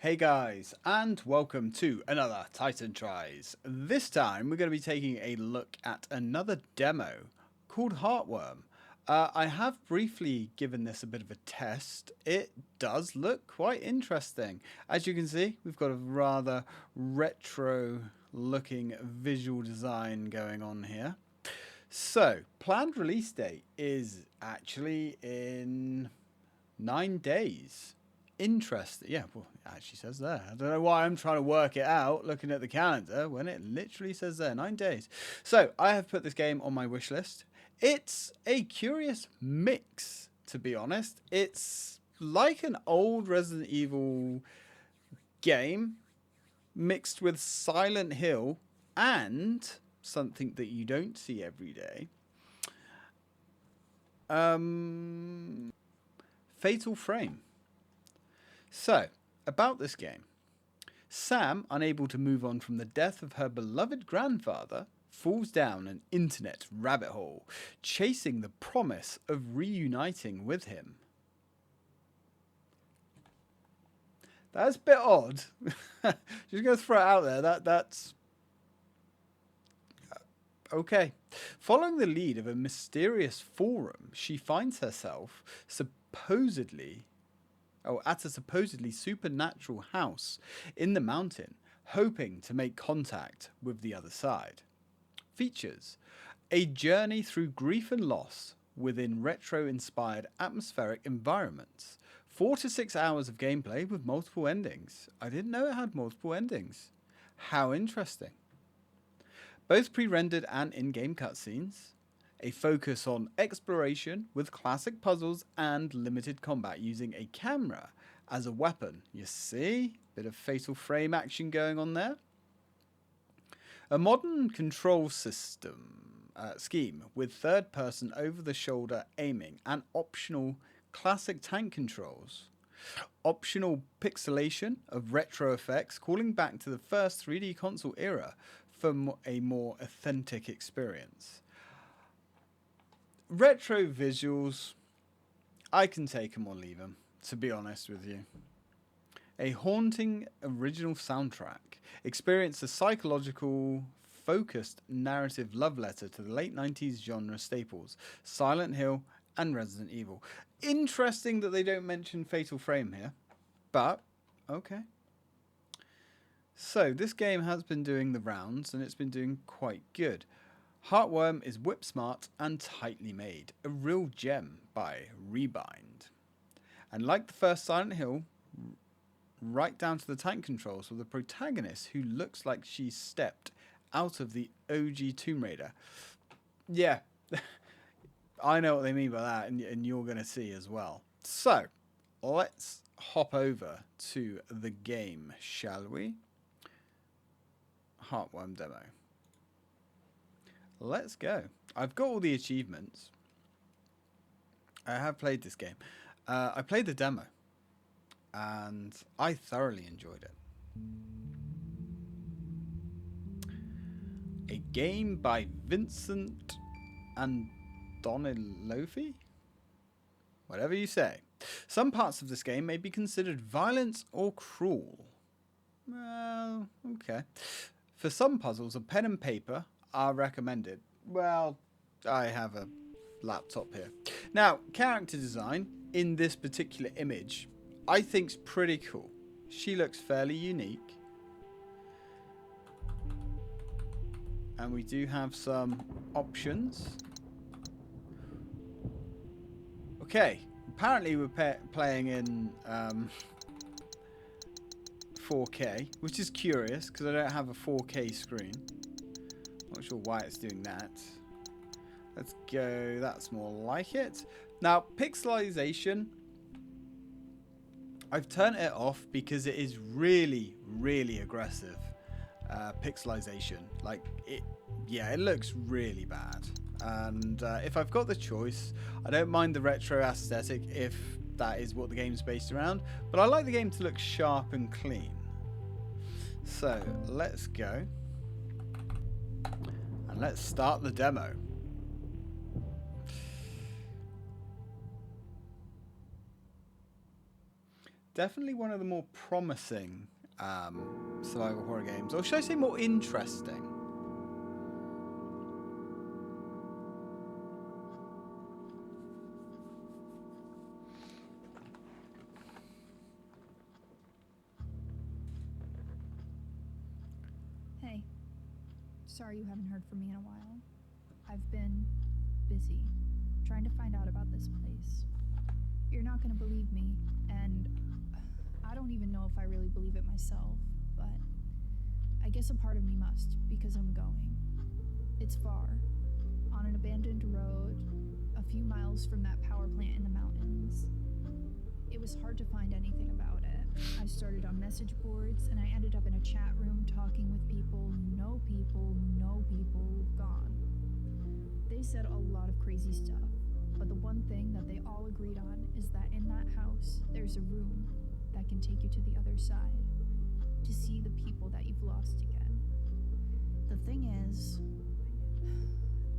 Hey guys, and welcome to another Titan Tries. This time we're going to be taking a look at another demo called Heartworm. I have briefly given this a bit of a test. It does look quite interesting. As you can see, we've got a rather retro looking visual design going on here. So, planned release date is actually in 9 days. Interesting. Yeah, well, it actually says there. I don't know why I'm trying to work it out looking at the calendar when it literally says there 9 days. So I have put this game on my wish list. It's a curious mix, to be honest. It's like an old Resident Evil game mixed with Silent Hill and something that you don't see every day. Fatal Frame. So, about this game. Sam, unable to move on from the death of her beloved grandfather, falls down an internet rabbit hole, chasing the promise of reuniting with him. That's a bit odd. Just going to throw it out there. That's okay. Following the lead of a mysterious forum, she finds herself at a supposedly supernatural house in the mountain, hoping to make contact with the other side. Features a journey through grief and loss within retro-inspired atmospheric environments. 4 to 6 hours of gameplay with multiple endings. I didn't know it had multiple endings. How interesting. Both pre-rendered and in-game cutscenes. A focus on exploration with classic puzzles and limited combat using a camera as a weapon. You see? Bit of Fatal Frame action going on there. A modern control scheme with third-person over-the-shoulder aiming and optional classic tank controls. Optional pixelation of retro effects, calling back to the first 3D console era for a more authentic experience. Retro visuals, I can take them or leave them, to be honest with you. A haunting original soundtrack. Experience a psychological, focused narrative love letter to the late 90s genre staples, Silent Hill and Resident Evil. Interesting that they don't mention Fatal Frame here, but okay. So this game has been doing the rounds and it's been doing quite good. Heartworm is whip smart and tightly made, a real gem by Rebind. And like the first Silent Hill, right down to the tank controls with a protagonist who looks like she's stepped out of the OG Tomb Raider. Yeah, I know what they mean by that, and you're going to see as well. So, let's hop over to the game, shall we? Heartworm demo. Let's go. I've got all the achievements. I have played this game. I played the demo. And I thoroughly enjoyed it. A game by Vincent Andonilofi? Whatever you say. Some parts of this game may be considered violent or cruel. Well, okay. For some puzzles, a pen and paper are recommended. Well, I have a laptop here. Now, character design in this particular image, I think's pretty cool. She looks fairly unique. And we do have some options. Okay, apparently we're playing in 4K, which is curious because I don't have a 4K screen. Not sure why it's doing that. Let's go. That's more like it. Now, pixelization. I've turned it off because it is really, really aggressive. Pixelization. Like, it looks really bad. And if I've got the choice, I don't mind the retro aesthetic if that is what the game's based around. But I like the game to look sharp and clean. So, let's go. And let's start the demo. definitely one of the more promising survival horror games, or should I say more interesting. Hey, sorry you haven't heard from me in a while. I've been busy trying to find out about this place. You're not gonna believe me, and I don't even know if I really believe it myself, but I guess a part of me must, because I'm going. It's far, on an abandoned road, a few miles from that power plant in the mountains. It was hard to find anything about it. I started on message boards, and I ended up in a chat room talking with people who know people who know people who've gone. They said a lot of crazy stuff, but the one thing that they all agreed on is that in that house, there's a room that can take you to the other side, to see the people that you've lost again. The thing is,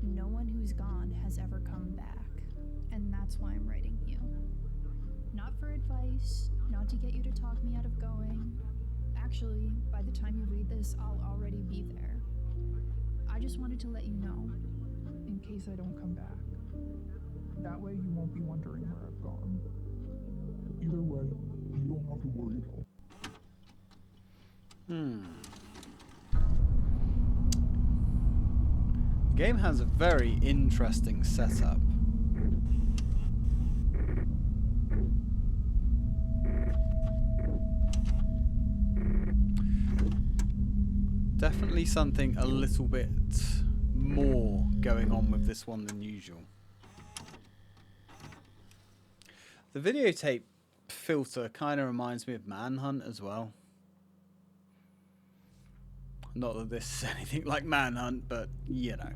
no one who's gone has ever come back, and that's why I'm writing you. Not for advice, not to get you to talk me out of going. Actually, by the time you read this, I'll already be there. I just wanted to let you know, in case I don't come back. That way you won't be wondering where I've gone. Either way, you don't have to worry at all. The game has a very interesting setup. Definitely something a little bit more going on with this one than usual. The videotape filter kind of reminds me of Manhunt as well. Not that this is anything like Manhunt, but you know.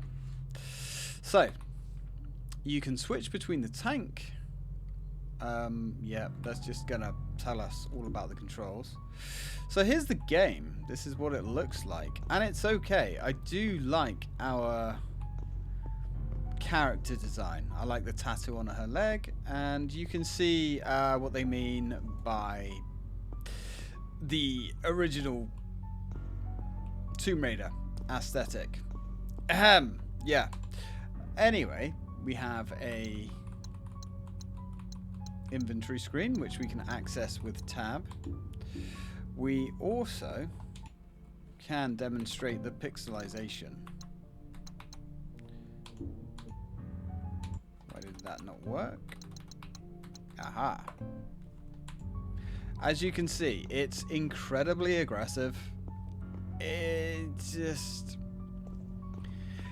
So, you can switch between the tank. Yeah, that's just gonna tell us all about the controls. So here's the game. This is what it looks like, and it's okay. I do like our character design. I like the tattoo on her leg, and you can see what they mean by the original Tomb Raider aesthetic. Yeah. Anyway, we have a inventory screen which we can access with tab. We also can demonstrate the pixelization. Why did that not work? Aha. As you can see, it's incredibly aggressive. It's just,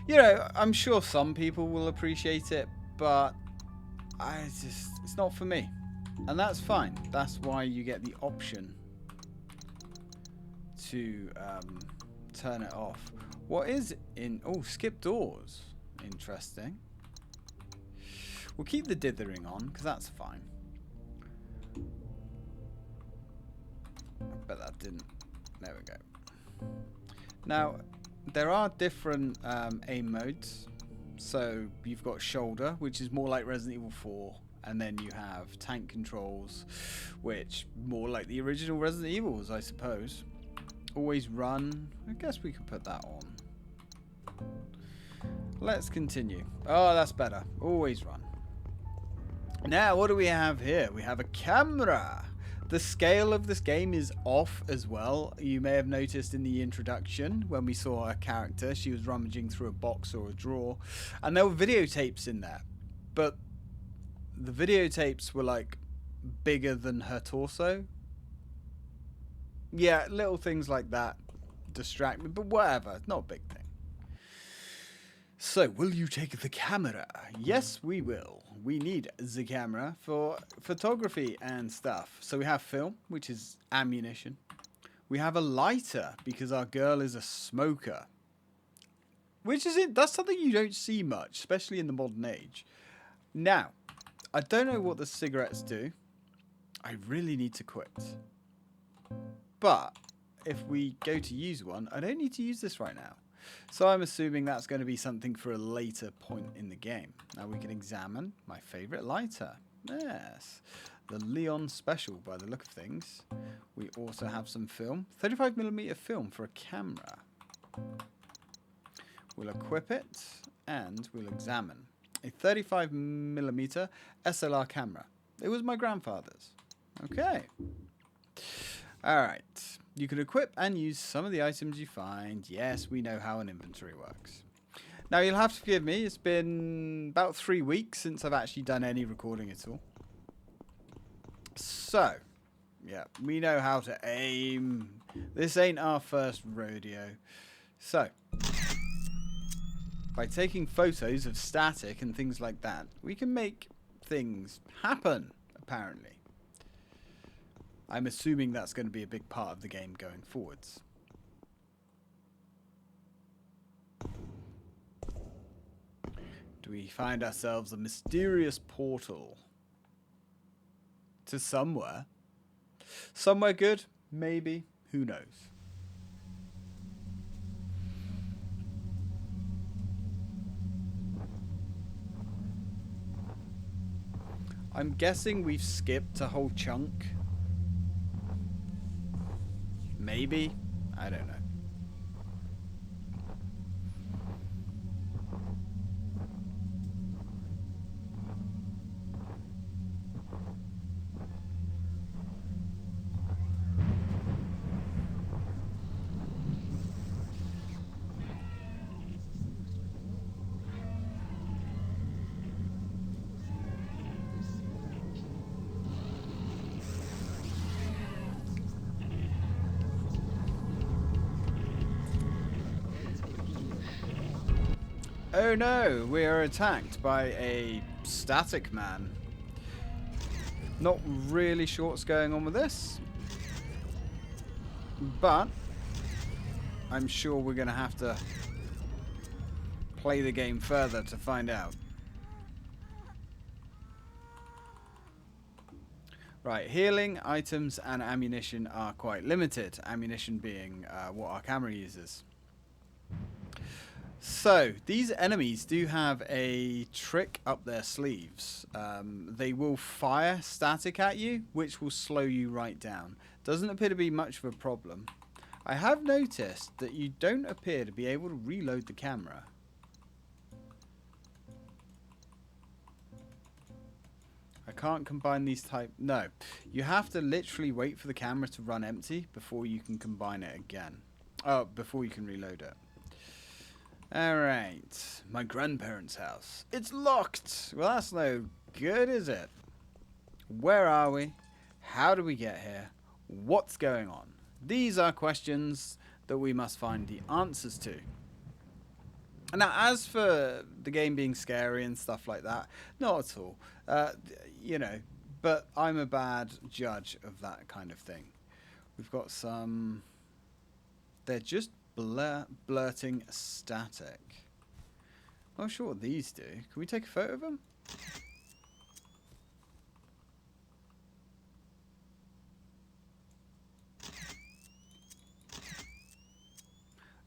you know, I'm sure some people will appreciate it, but it's not for me. And that's fine. That's why you get the option to turn it off. What is in... Oh, skip doors. Interesting. We'll keep the dithering on, because that's fine. I bet that didn't... There we go. Now, there are different aim modes. So, you've got shoulder, which is more like Resident Evil 4. And then you have tank controls, which more like the original Resident Evils, I suppose. Always run. I guess we could put that on. Let's continue. Oh, that's better. Always run. Now, what do we have here? We have a camera. The scale of this game is off as well. You may have noticed in the introduction when we saw her character, she was rummaging through a box or a drawer, and there were videotapes in there. But the videotapes were like bigger than her torso. Yeah, little things like that distract me, but whatever, it's not a big thing. So, will you take the camera? Yes, we will. We need the camera for photography and stuff. So we have film, which is ammunition. We have a lighter, because our girl is a smoker. Which is it? That's something you don't see much, especially in the modern age. Now, I don't know what the cigarettes do. I really need to quit. But if we go to use one, I don't need to use this right now. So I'm assuming that's going to be something for a later point in the game. Now we can examine my favorite lighter. Yes. the Leon Special by the look of things. We also have some film. 35mm film for a camera. We'll equip it and we'll examine. A 35mm SLR camera. It was my grandfather's. Okay. Alright. You can equip and use some of the items you find. Yes, we know how an inventory works. Now, you'll have to forgive me. It's been about 3 weeks since I've actually done any recording at all. So, yeah, we know how to aim. This ain't our first rodeo. So, by taking photos of static and things like that, we can make things happen, apparently. I'm assuming that's going to be a big part of the game going forwards. Do we find ourselves a mysterious portal to somewhere? Somewhere good? Maybe. Who knows? I'm guessing we've skipped a whole chunk. Maybe? I don't know. Oh no, we are attacked by a static man. Not really sure what's going on with this, but I'm sure we're going to have to play the game further to find out. Right, healing, items and ammunition are quite limited. Ammunition being what our camera uses. So, these enemies do have a trick up their sleeves. They will fire static at you, which will slow you right down. Doesn't appear to be much of a problem. I have noticed that you don't appear to be able to reload the camera. I can't combine these type... No. You have to literally wait for the camera to run empty before you can combine it again. Oh, before you can reload it. Alright, my grandparents' house. It's locked! Well, that's no good, is it? Where are we? How do we get here? What's going on? These are questions that we must find the answers to. Now, as for the game being scary and stuff like that, not at all. You know, but I'm a bad judge of that kind of thing. We've got some... They're just... blurting static. Not sure what these do. Can we take a photo of them?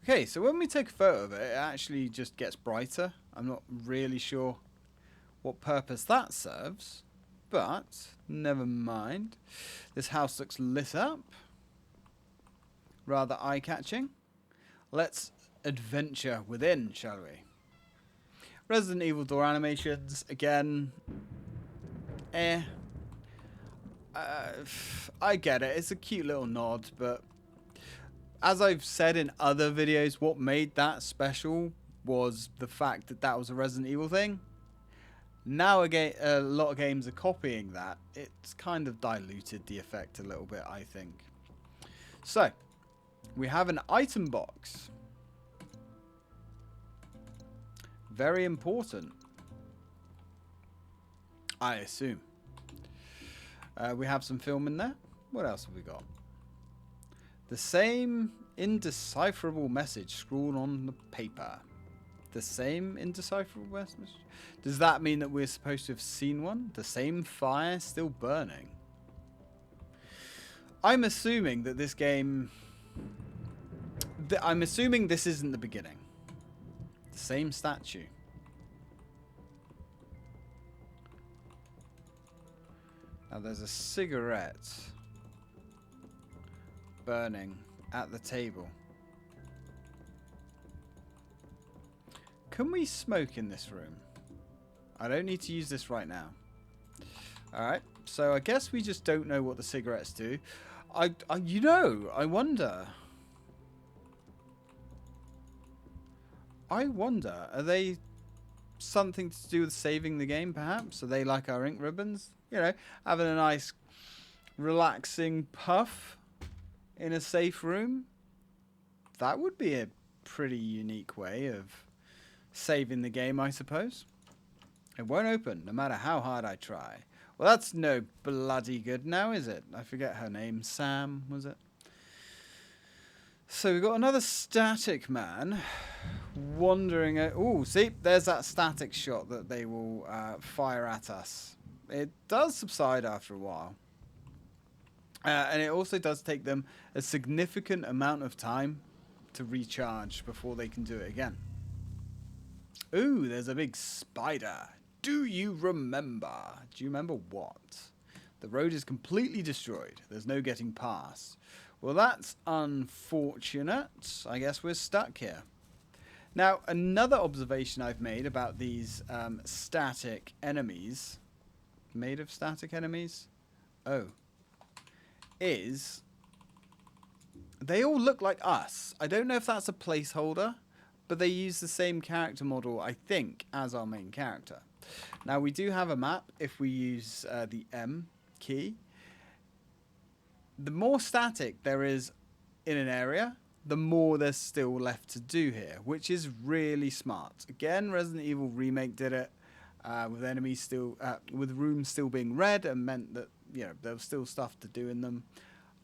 Okay, so when we take a photo of it, it actually just gets brighter. I'm not really sure what purpose that serves, but never mind. This house looks lit up. Rather eye-catching. Let's adventure within, shall we? Resident Evil door animations, again. I get it. It's a cute little nod, but as I've said in other videos, what made that special was the fact that that was a Resident Evil thing. Now again, a lot of games are copying that. It's kind of diluted the effect a little bit, I think. So, we have an item box. Very important, I assume. We have some film in there. What else have we got? The same indecipherable message scrawled on the paper. The same indecipherable message? Does that mean that we're supposed to have seen one? The same fire still burning. I'm assuming that this game... I'm assuming this isn't the beginning. The same statue. Now there's a cigarette burning at the table. Can we smoke in this room? I don't need to use this right now. Alright, so I guess we just don't know what the cigarettes do. You know, I wonder. Are they something to do with saving the game, perhaps? Are they like our ink ribbons? You know, having a nice, relaxing puff in a safe room? That would be a pretty unique way of saving the game, I suppose. It won't open, no matter how hard I try. Well, that's no bloody good now, is it? I forget her name. Sam, was it? So we've got another static man wandering. Oh, see, there's that static shot that they will fire at us. It does subside after a while. And it also does take them a significant amount of time to recharge before they can do it again. Ooh, there's a big spider. Do you remember? Do you remember what? The road is completely destroyed. There's no getting past. Well, that's unfortunate. I guess we're stuck here. Now, another observation I've made about these static enemies, made of static enemies? Oh. Is they all look like us. I don't know if that's a placeholder, but they use the same character model, I think, as our main character. Now, we do have a map if we use the M key. The more static there is in an area, the more there's still left to do here, which is really smart. Again, Resident Evil Remake did it with enemies still, with rooms still being red, and meant that, you know, there was still stuff to do in them.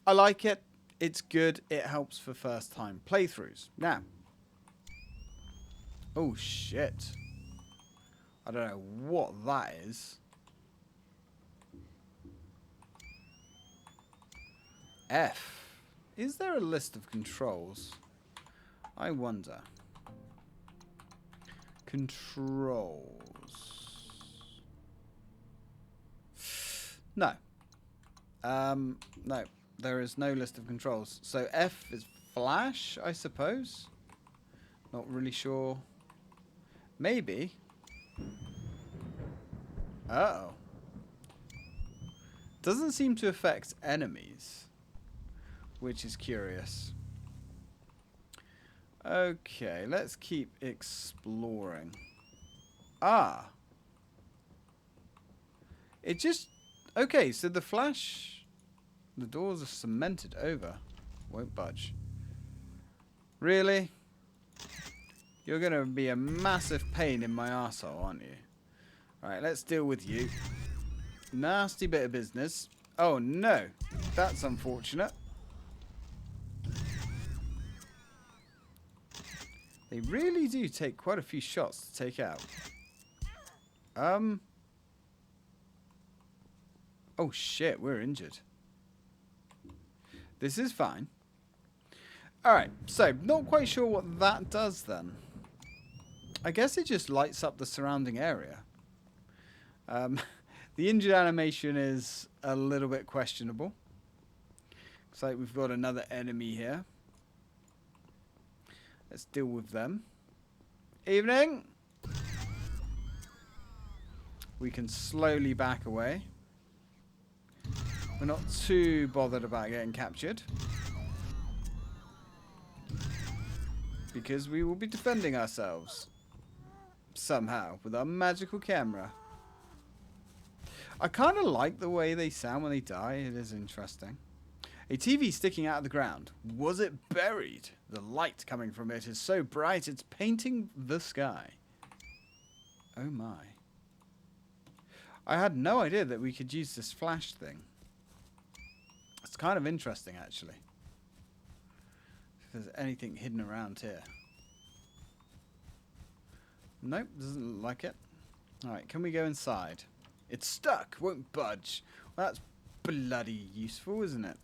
I like it. It's good. It helps for first-time playthroughs. Now, oh shit! I don't know what that is. F. Is there a list of controls? I wonder. Controls. No. No. There is no list of controls. So F is flash, I suppose. Not really sure. Maybe. Uh-oh. Doesn't seem to affect enemies, which is curious. Okay, let's keep exploring. Ah. It just... Okay, so the flash... The doors are cemented over. Won't budge. Really? You're going to be a massive pain in my arsehole, aren't you? Alright, let's deal with you. Nasty bit of business. Oh, no. That's unfortunate. They really do take quite a few shots to take out. Oh, shit. We're injured. This is fine. Alright, so not quite sure what that does then. I guess it just lights up the surrounding area. The injured animation is a little bit questionable. Looks like we've got another enemy here. Let's deal with them. Evening. We can slowly back away. We're not too bothered about getting captured, because we will be defending ourselves somehow with our magical camera. I kind of like the way they sound when they die. It is interesting. A TV sticking out of the ground. Was it buried? The light coming from it is so bright it's painting the sky. Oh my. I had no idea that we could use this flash thing. It's kind of interesting, actually. If there's anything hidden around here. Nope, doesn't look like it. Alright, can we go inside? It's stuck, won't budge. Well, that's bloody useful, isn't it?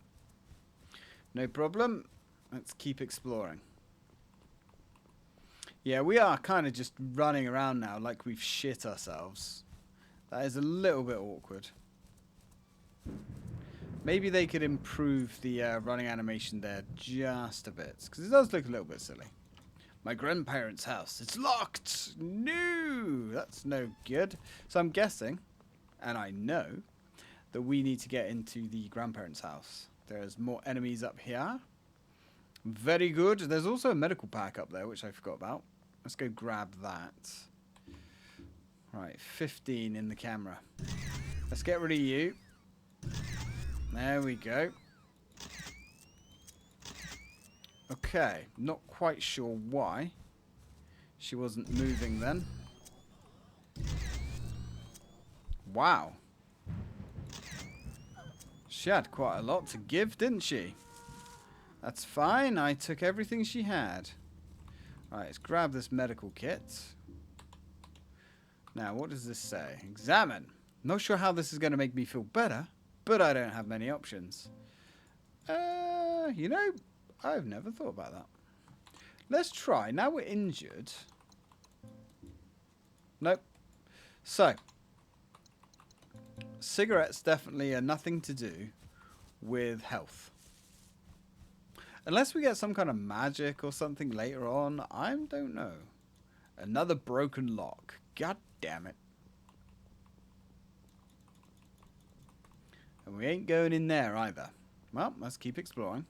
No problem. Let's keep exploring. Yeah, we are kind of just running around now like we've shit ourselves. That is a little bit awkward. Maybe they could improve the running animation there just a bit, because it does look a little bit silly. My grandparents' house. It's locked! No! That's no good. So I'm guessing, and I know, that we need to get into the grandparents' house. There's more enemies up here. Very good. There's also a medical pack up there, which I forgot about. Let's go grab that. Right, 15 in the camera. Let's get rid of you. There we go. Okay, not quite sure why she wasn't moving then. Wow. She had quite a lot to give, didn't she? That's fine. I took everything she had. Alright, let's grab this medical kit. Now, what does this say? Examine. Not sure how this is going to make me feel better, but I don't have many options. You know, I've never thought about that. Let's try. Now we're injured. Nope. So, cigarettes definitely are nothing to do with health. Unless we get some kind of magic or something later on, I don't know. Another broken lock. God damn it. And we ain't going in there either. Well, let's keep exploring.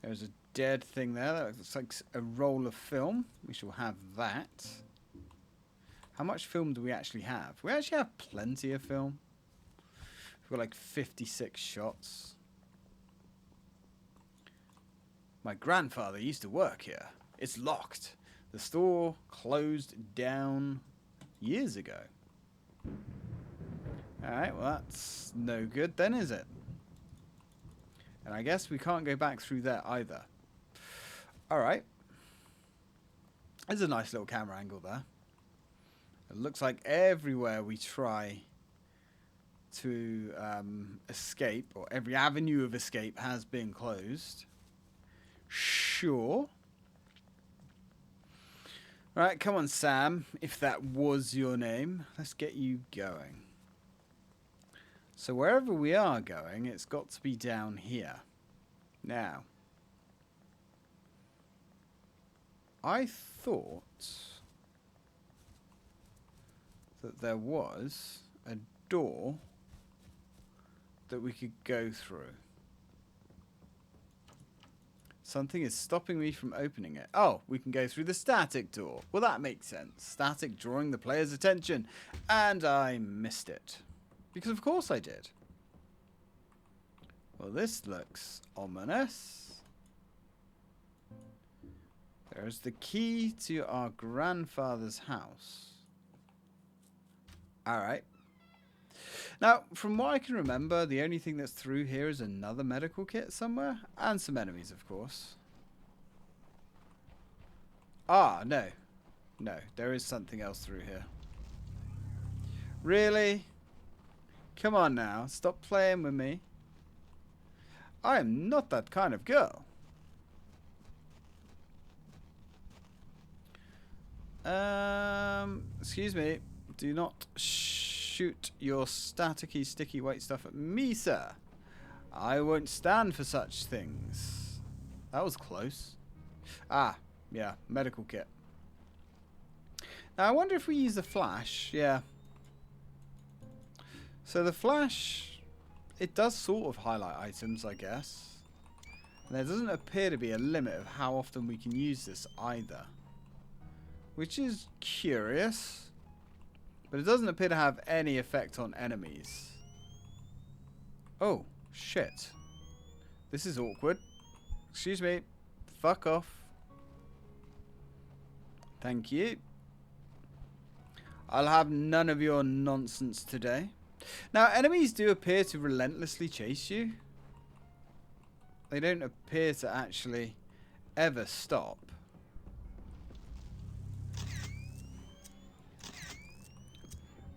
There's a dead thing there. That looks like a roll of film. We shall have that. How much film do we actually have? We actually have plenty of film. We've got like 56 shots. My grandfather used to work here. It's locked. The store closed down years ago. Alright, well that's no good then, is it? And I guess we can't go back through there either. Alright. There's a nice little camera angle there. It looks like everywhere we try to escape, or every avenue of escape has been closed. Sure. Right, come on, Sam, if that was your name. Let's get you going. So wherever we are going, it's got to be down here. Now, I thought that there was a door that we could go through. Something is stopping me from opening it. Oh, we can go through the static door. Well, that makes sense. Static drawing the player's attention. And I missed it. Because of course I did. Well, this looks ominous. There's the key to our grandfather's house. Alright. Now, from what I can remember, the only thing that's through here is another medical kit somewhere. And some enemies, of course. Ah, no. No, there is something else through here. Really? Come on now, stop playing with me. I am not that kind of girl. Excuse me. Do not shoot your staticky, sticky white stuff at me, sir. I won't stand for such things. That was close. Ah, yeah, medical kit. Now, I wonder if we use the flash. Yeah. So the flash, it does sort of highlight items, I guess. And there doesn't appear to be a limit of how often we can use this either. Which is curious. But it doesn't appear to have any effect on enemies. Oh, shit. This is awkward. Excuse me. Fuck off. Thank you. I'll have none of your nonsense today. Now, enemies do appear to relentlessly chase you. They don't appear to actually ever stop.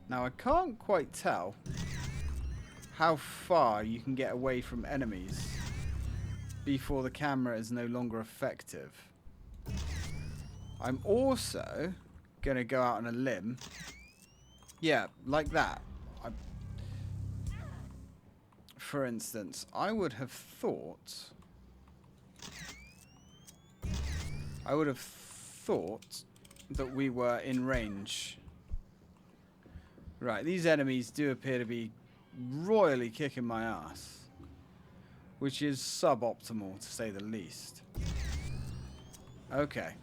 Now, I can't quite tell how far you can get away from enemies before the camera is no longer effective. I'm also going to go out on a limb. Yeah, like that. for instance, I would have thought that we were in range. Right, these enemies do appear to be royally kicking my ass, which is suboptimal to say the least. Okay.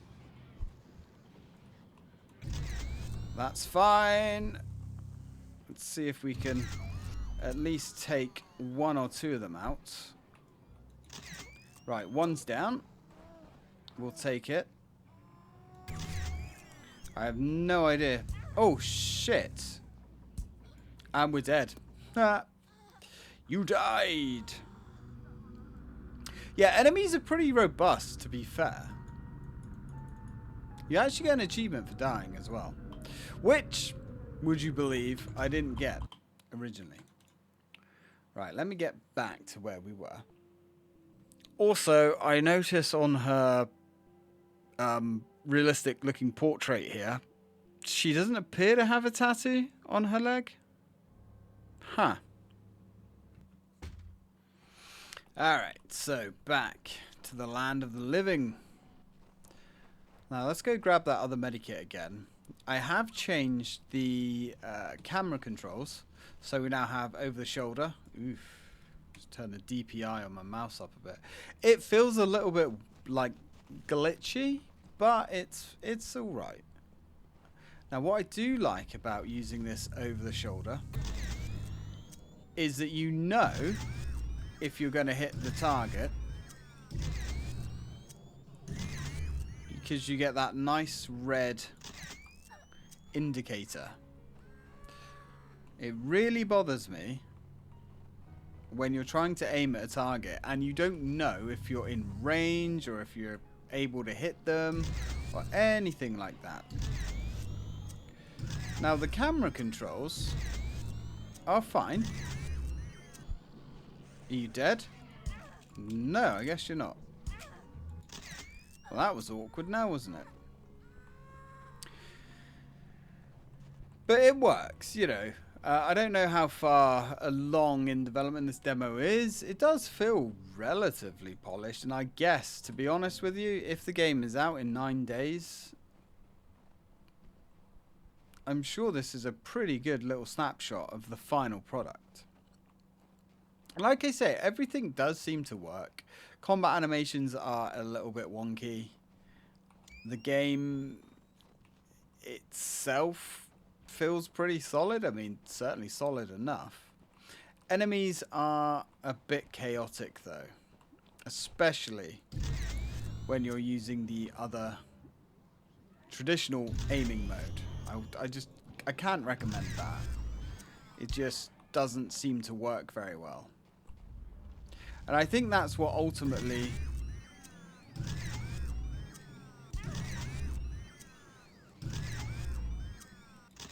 That's fine. Let's see if we can at least take one or two of them out. Right, one's down. We'll take it. I have no idea. Oh, shit. And we're dead. You died. Yeah, enemies are pretty robust, to be fair. You actually get an achievement for dying as well. Which, would you believe, I didn't get originally. Right, let me get back to where we were. Also, I notice on her realistic looking portrait here, she doesn't appear to have a tattoo on her leg. Huh. Alright, so back to the land of the living. Now let's go grab that other medikit again. I have changed the camera controls, so we now have over the shoulder. Oof. Just turn the DPI on my mouse up a bit. It feels a little bit like glitchy, but it's all right. Now what I do like about using this over the shoulder is that you know if you're going to hit the target, because you get that nice red indicator. It really bothers me when you're trying to aim at a target and you don't know if you're in range or if you're able to hit them or anything like that. Now the camera controls are fine. Are you dead? No, I guess you're not. Well, that was awkward now, wasn't it? But it works, you know. I don't know how far along in development this demo is. It does feel relatively polished, and I guess, to be honest with you, if the game is out in 9 days, I'm sure this is a pretty good little snapshot of the final product. Like I say, everything does seem to work. Combat animations are a little bit wonky. The game itself feels pretty solid. I mean, certainly solid enough. Enemies are a bit chaotic though, especially when you're using the other traditional aiming mode. I can't recommend that. It just doesn't seem to work very well. And I think that's what ultimately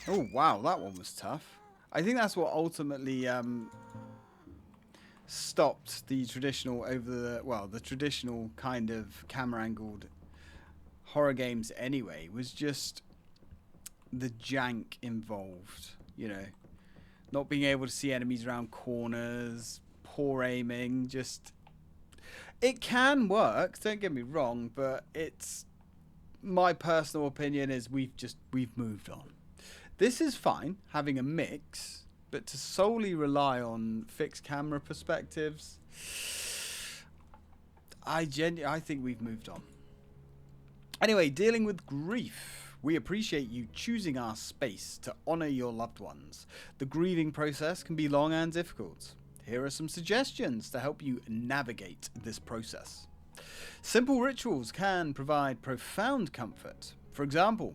oh wow, that one was tough. I think that's what ultimately stopped the traditional the traditional kind of camera angled horror games anyway, was just the jank involved, you know, not being able to see enemies around corners, poor aiming. Just, it can work, don't get me wrong, but it's, my personal opinion is we've moved on. This is fine having a mix, but to solely rely on fixed camera perspectives, I think we've moved on. Anyway, dealing with grief. We appreciate you choosing our space to honor your loved ones. The grieving process can be long and difficult. Here are some suggestions to help you navigate this process. Simple rituals can provide profound comfort. For example,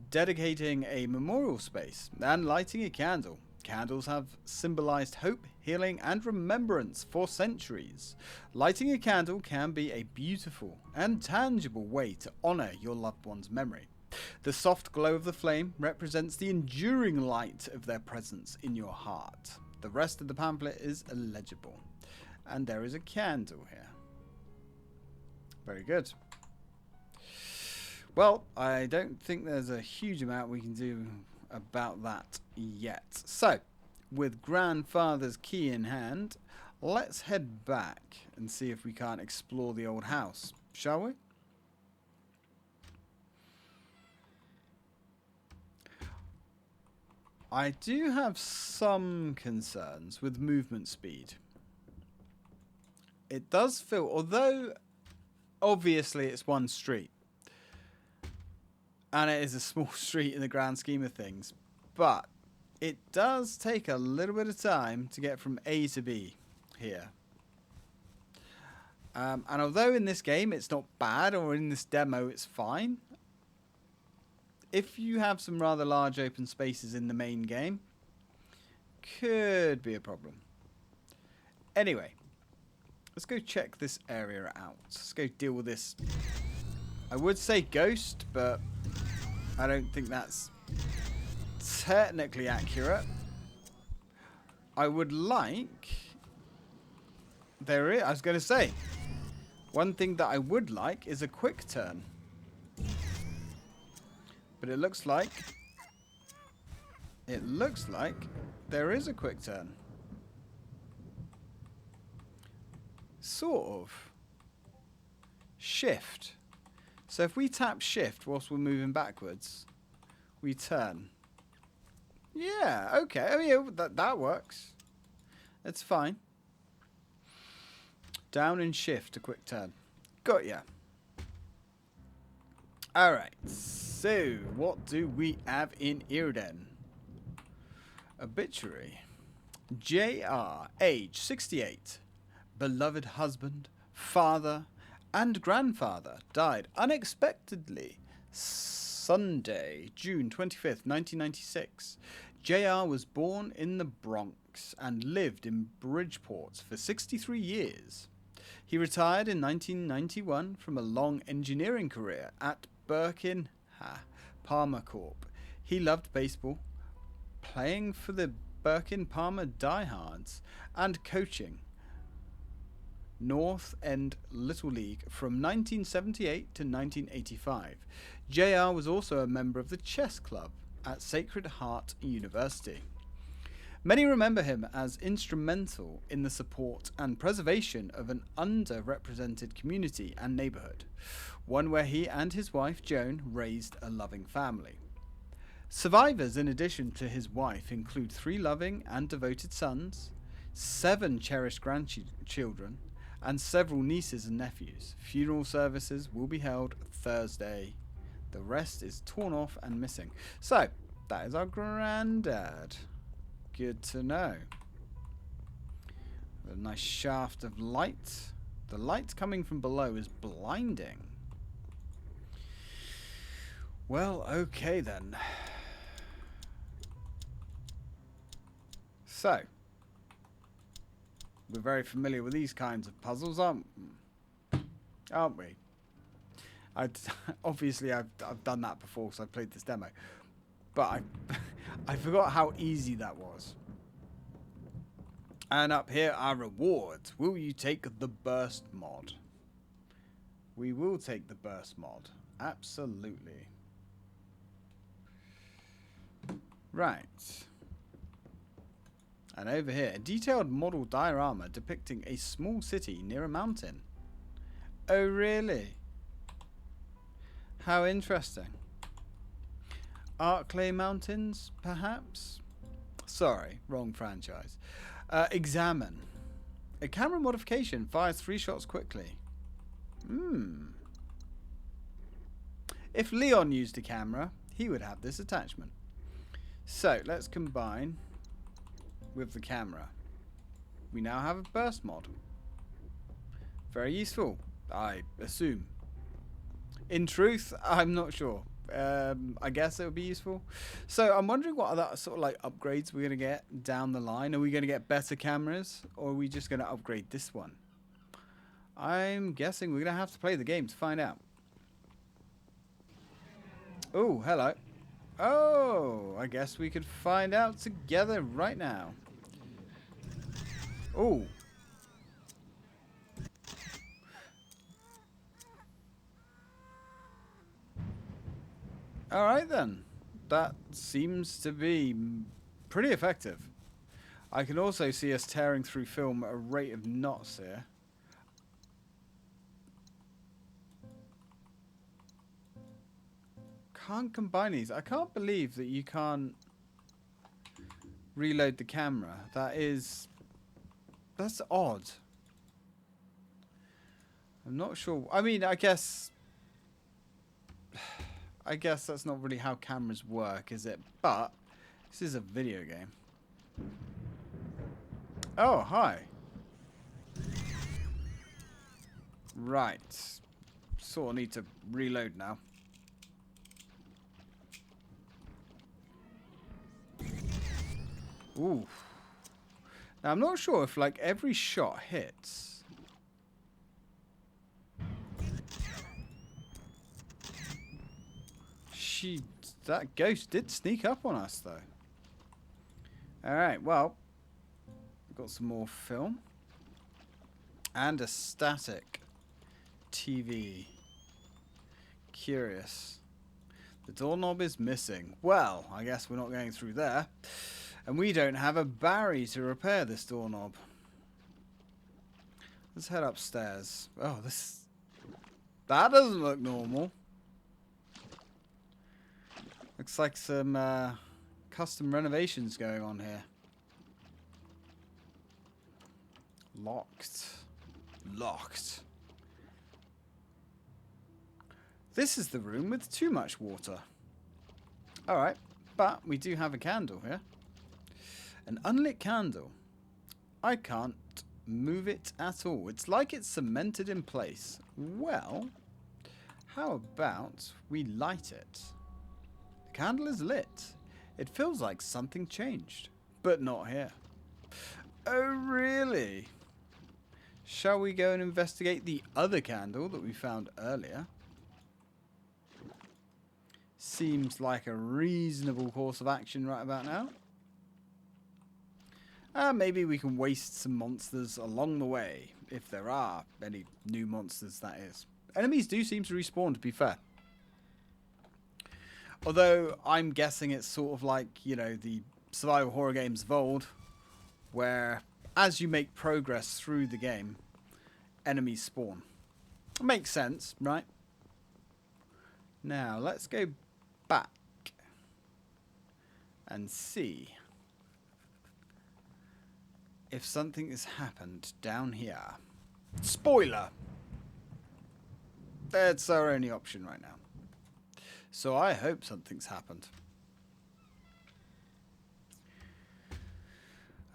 dedicating a memorial space and lighting a candle. Candles have symbolized hope, healing, and remembrance for centuries. Lighting a candle can be a beautiful and tangible way to honor your loved one's memory. The soft glow of the flame represents the enduring light of their presence in your heart. The rest of the pamphlet is illegible. And there is a candle here. Very good. Well, I don't think there's a huge amount we can do about that yet. So, with grandfather's key in hand, let's head back and see if we can't explore the old house, shall we? I do have some concerns with movement speed. It does feel, although obviously it's one street, and it is a small street in the grand scheme of things, but it does take a little bit of time to get from A to B here. And although in this game it's not bad, or in this demo it's fine, if you have some rather large open spaces in the main game, could be a problem. Anyway, let's go check this area out. Let's go deal with this. I would say ghost, but I don't think that's technically accurate. I would like... There it is. I was going to say, one thing that I would like is a quick turn. But it looks like there is a quick turn. Sort of. Shift. So if we tap shift whilst we're moving backwards, we turn. Yeah, okay. Oh yeah, that works. It's fine. Down and shift, a quick turn. Got ya. Alright, so what do we have in here then? Obituary. JR, age 68. Beloved husband, father, and grandfather died unexpectedly Sunday, June 25th, 1996. JR was born in the Bronx and lived in Bridgeport for 63 years. He retired in 1991 from a long engineering career at Birkin Palmer Corp. He loved baseball, playing for the Birkin Palmer Diehards, and coaching North End Little League from 1978 to 1985. JR was also a member of the chess club at Sacred Heart University. Many remember him as instrumental in the support and preservation of an underrepresented community and neighborhood, one where he and his wife Joan raised a loving family. Survivors, in addition to his wife, include 3 loving and devoted sons, 7 cherished grandchildren, and several nieces and nephews. Funeral services will be held Thursday. The rest is torn off and missing. So, that is our granddad. Good to know. A nice shaft of light. The light coming from below is blinding. Well, okay then. So, we're very familiar with these kinds of puzzles, aren't we? Obviously, I've done that before because I played this demo, but I forgot how easy that was. And up here are rewards. Will you take the burst mod? We will take the burst mod. Absolutely. Right. And over here, a detailed model diorama depicting a small city near a mountain. Oh, really? How interesting. Arklay Mountains, perhaps? Sorry, wrong franchise. Examine. A camera modification fires 3 shots quickly. If Leon used a camera, he would have this attachment. So, let's combine with the camera. We now have a burst mod. Very useful, I assume. In truth, I'm not sure. I guess it would be useful. So I'm wondering what other sort of like upgrades we're going to get down the line. Are we going to get better cameras, or are we just going to upgrade this one? I'm guessing we're going to have to play the game to find out. Oh, hello. Oh, I guess we could find out together right now. Oh. Alright then. That seems to be pretty effective. I can also see us tearing through film at a rate of knots here. Can't combine these. I can't believe that you can't reload the camera. That's odd. I'm not sure. I mean, I guess that's not really how cameras work, is it? But this is a video game. Oh, hi. Right. Sort of need to reload now. Ooh. Now, I'm not sure if, like, every shot hits. That ghost did sneak up on us, though. Alright, well. We've got some more film. And a static TV. Curious. The doorknob is missing. Well, I guess we're not going through there. And we don't have a Barry to repair this doorknob. Let's head upstairs. Oh, that doesn't look normal. Looks like some custom renovations going on here. Locked. Locked. This is the room with too much water. Alright, but we do have a candle here. An unlit candle. I can't move it at all. It's like it's cemented in place. Well, how about we light it? The candle is lit. It feels like something changed, but not here. Oh, really? Shall we go and investigate the other candle that we found earlier? Seems like a reasonable course of action right about now. Maybe we can waste some monsters along the way, if there are any new monsters, that is. Enemies do seem to respawn, to be fair. Although, I'm guessing it's sort of like, you know, the survival horror games of old, where as you make progress through the game, enemies spawn. Makes sense, right? Now, let's go back and see if something has happened down here. Spoiler! That's our only option right now. So I hope something's happened.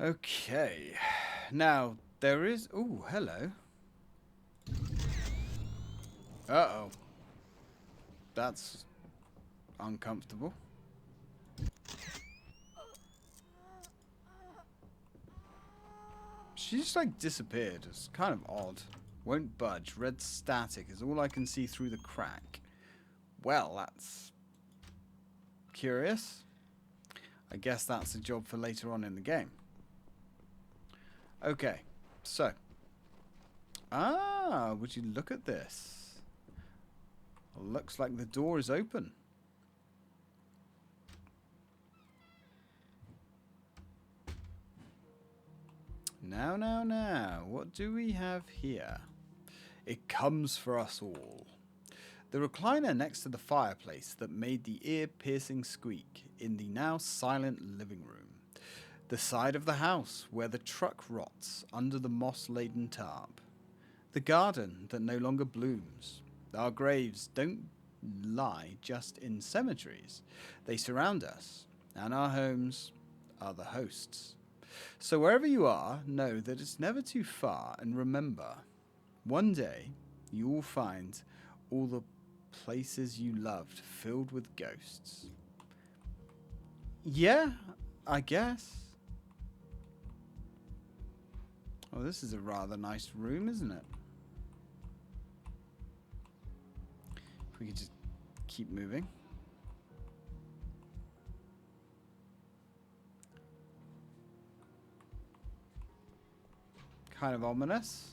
Okay. Now, there is... Ooh, hello. Uh-oh. That's uncomfortable. She just, like, disappeared. It's kind of odd. Won't budge. Red static is all I can see through the crack. Well, that's curious. I guess that's a job for later on in the game. Okay, so. Would you look at this? Looks like the door is open. Now, what do we have here? It comes for us all. The recliner next to the fireplace that made the ear-piercing squeak in the now silent living room. The side of the house where the truck rots under the moss-laden tarp. The garden that no longer blooms. Our graves don't lie just in cemeteries. They surround us, and our homes are the hosts. So wherever you are, know that it's never too far, and remember, one day you will find all the places you loved filled with ghosts. Yeah, I guess. Oh, this is a rather nice room, isn't it? If we could just keep moving. Kind of ominous.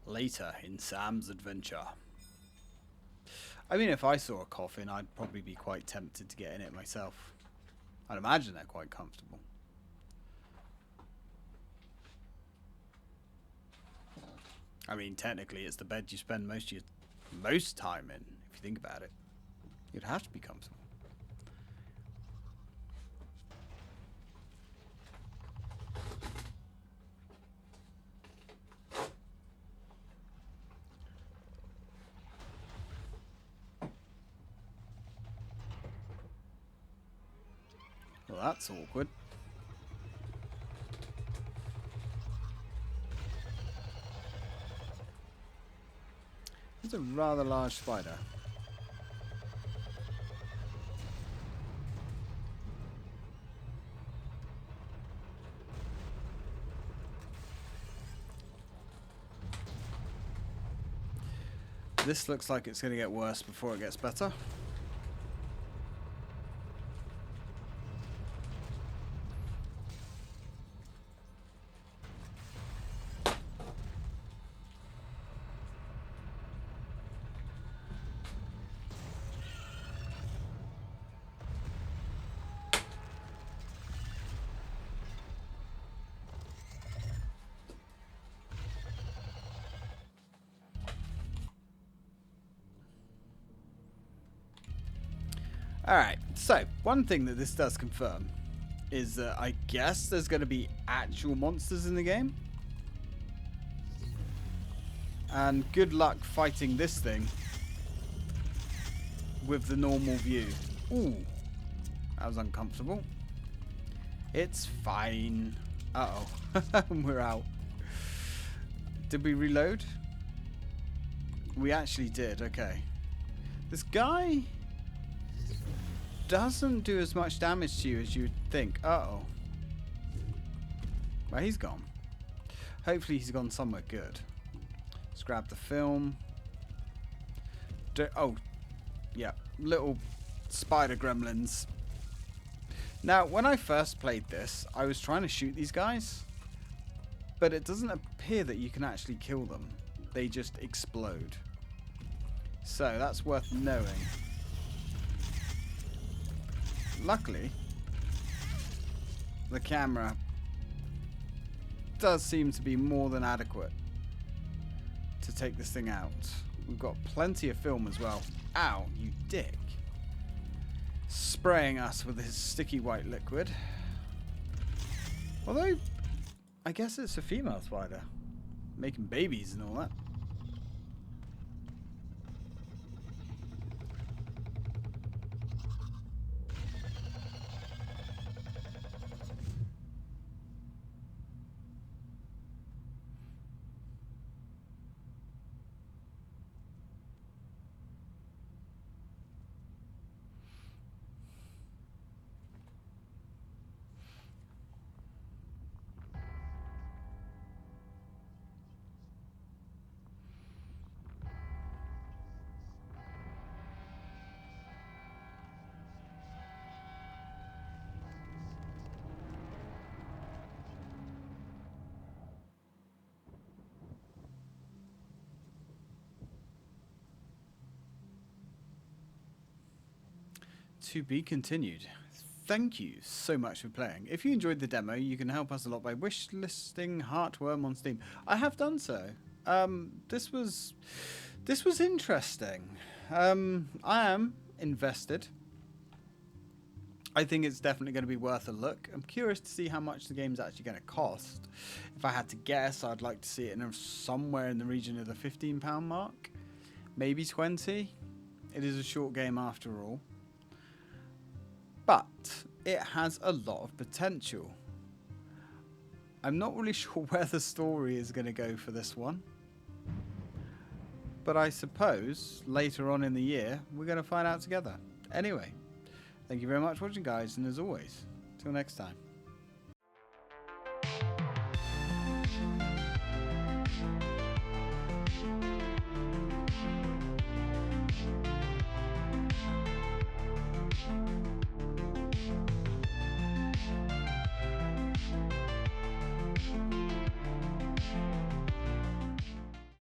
Later in Sam's adventure. I mean, if I saw a coffin, I'd probably be quite tempted to get in it myself. I'd imagine they're quite comfortable. I mean, technically, it's the bed you spend most time in, if you think about it. You'd have to be comfortable. Well, that's awkward. It's a rather large spider. This looks like it's going to get worse before it gets better. Alright, so one thing that this does confirm is that I guess there's going to be actual monsters in the game. And good luck fighting this thing with the normal view. Ooh, that was uncomfortable. It's fine. Uh-oh, we're out. Did we reload? We actually did, okay. This guy doesn't do as much damage to you as you would think. Uh-oh. Well, he's gone. Hopefully he's gone somewhere good. Let's grab the film. Oh, yeah. Little spider gremlins. Now, when I first played this, I was trying to shoot these guys, but it doesn't appear that you can actually kill them. They just explode. So that's worth knowing. Luckily, the camera does seem to be more than adequate to take this thing out. We've got plenty of film as well. Ow, you dick. Spraying us with his sticky white liquid. Although, I guess it's a female spider. Making babies and all that. To be continued. Thank you so much for playing. If you enjoyed the demo, you can help us a lot by wishlisting Heartworm on Steam. I have done so. This was interesting. I am invested. I think it's definitely going to be worth a look. I'm curious to see how much the game's actually going to cost. If I had to guess, I'd like to see it in somewhere in the region of the £15 mark. Maybe 20. It is a short game after all. But it has a lot of potential. I'm not really sure where the story is going to go for this one. But I suppose later on in the year, we're going to find out together. Anyway, thank you very much for watching, guys. And as always, till next time.